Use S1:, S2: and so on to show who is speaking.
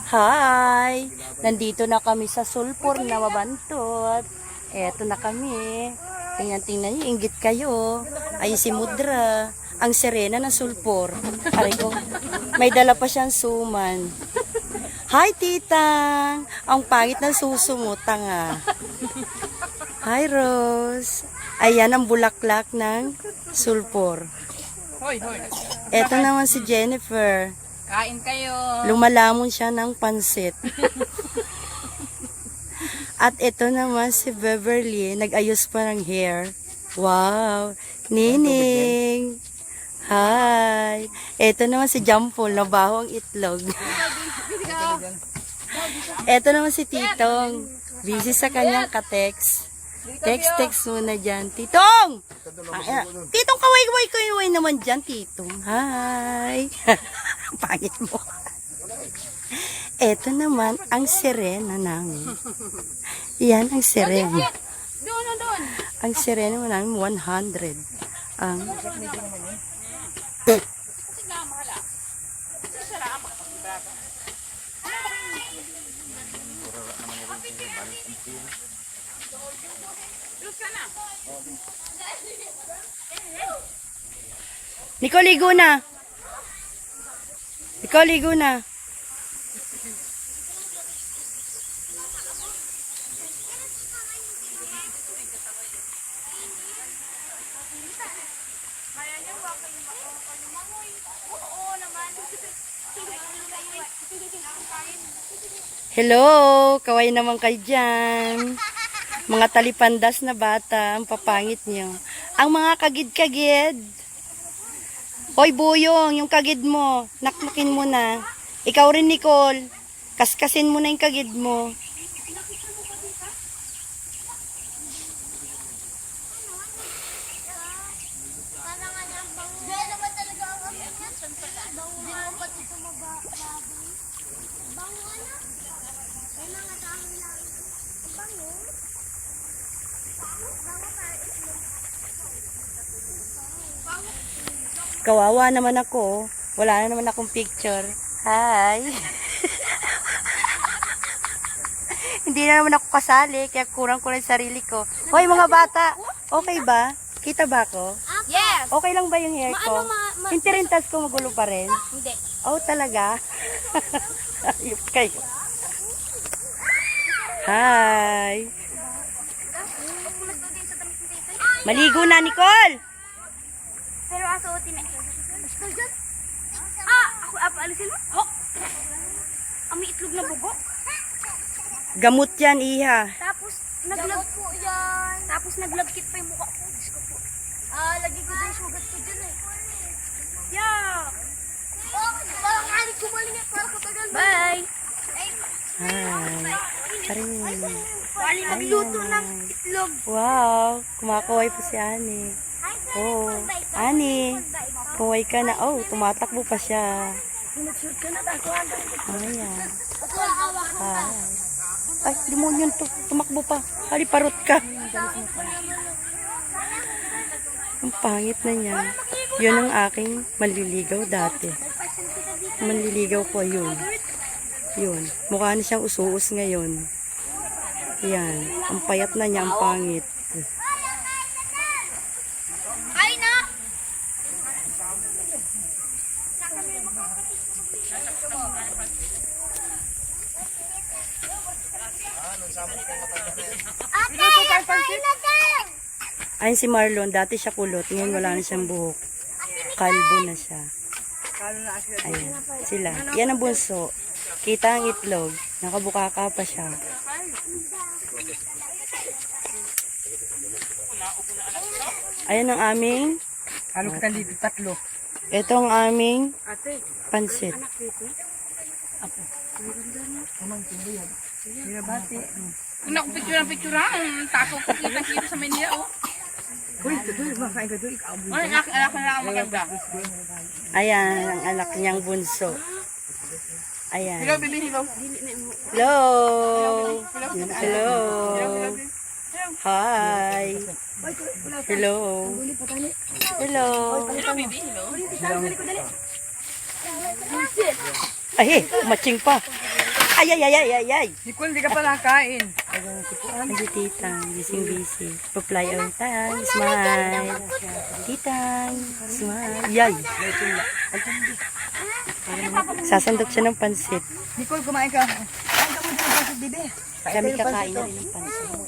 S1: Hi! Nandito na kami sa Sulpur na Mabantot. Eto na kami. Tingnan niyo, inggit kayo. Ay si Mudra, ang sirena ng Sulpur. Aray ko, may dala pa siyang suman. Hi, titang! Ang pangit ng susumutang ah. Hi, Rose. Ayan ang bulaklak ng Sulpur.
S2: Hoy, hoy.
S1: Eto naman si Jennifer.
S2: Kain kayo.
S1: Lumalamon siya ng pansit. At ito naman si Beverly, nag-ayos pa ng hair. Wow! Nining! Hi! Ito naman si Jampol, nabaho ang itlog. Ito naman si Titong, busy sa kanyang ka-text. Text muna dyan. Titong! Titong, kaway naman dyan, Titong. Hi! Pangit mo. Ito naman ang sirena namin. Yan ang sirena.
S2: Doon.
S1: Ang sirena mo namin 100. Ang Nicole, ligo na. Nicole, ligo na. Hello, kaway naman kayo dyan. Mga talipandas na bata, ang papangit nyo. Ang mga kagid-kagid. Hoy, Buyong, yung kagid mo, naknakin mo na. Ikaw rin, Nicole, kaskasin mo na yung kagid mo. Kawawa naman ako. Wala na naman akong picture. Hi! Hindi na naman ako kasali, kaya kurang ko lang sarili ko. Hoy mga bata, okay ba? Kita ba ako?
S2: Yes!
S1: Okay lang ba yung hair ko? Yung tirintas ko magulo pa rin?
S2: Hindi.
S1: Oh, talaga? Ayup kayo. Hi! Maligo na, Nicole!
S2: Pero asuotin eh. Ako alisin mo? Oh! May itlog na bugo.
S1: Gamot yan, iha.
S2: Tapos naglagkit pa yung mukha ko. Diyos ko po. Lagi ko din sugat ko dyan eh. Yeah! Parang halit kumaling eh. Parang katagal. Bye!
S1: Hi! Karin.
S2: Bali magluto ng itlog.
S1: Wow! Kumakaway po si Ani. Oh, Ani. Kaway ka na. Oh, tumatakbo pa siya. Ayan. Hi. Ay, demonyon to. Tumakbo pa. Haliparot ka. Ang pangit na niya. Yun ang aking manliligaw dati. Manliligaw ko yun. Yun. Mukha na siyang usuos ngayon. Yan. Ang payat na niya. Ang pangit.
S2: Ay na!
S1: Ayun si Marlon, dati siya kulot, ngayon wala na siyang buhok. Kalbo na siya. Ayan, sila. Yan ang bunso. Kita ang itlog. Nakabukaka pa siya. Ayan ang aming
S2: Ano ka dito? Tatlo.
S1: ito ang aming pansit.
S2: Una ko picture ang tato ko kita sa Manila oh. Uy, makain ka doon. Ay, anak na lang maganda.
S1: Ayan ang anak niyang bunso. Ayan.
S2: Hello, baby, hello.
S1: Hello. Hello. Hi. Hello. Hello.
S2: Hello, baby, hello.
S1: Ay, matching pa. Ay, ay, ay, ay, ay, ay.
S3: Nicole, di ka pa nakain.
S1: Hindi titang, busy. Pa-fly out tayo, smile. Titang, smile. Yay. Sasandok siya ng pansit.
S3: Nicole, kumain ka. Kain ka mo dito sa bibi.
S1: Kami kakain na rin ng pansit.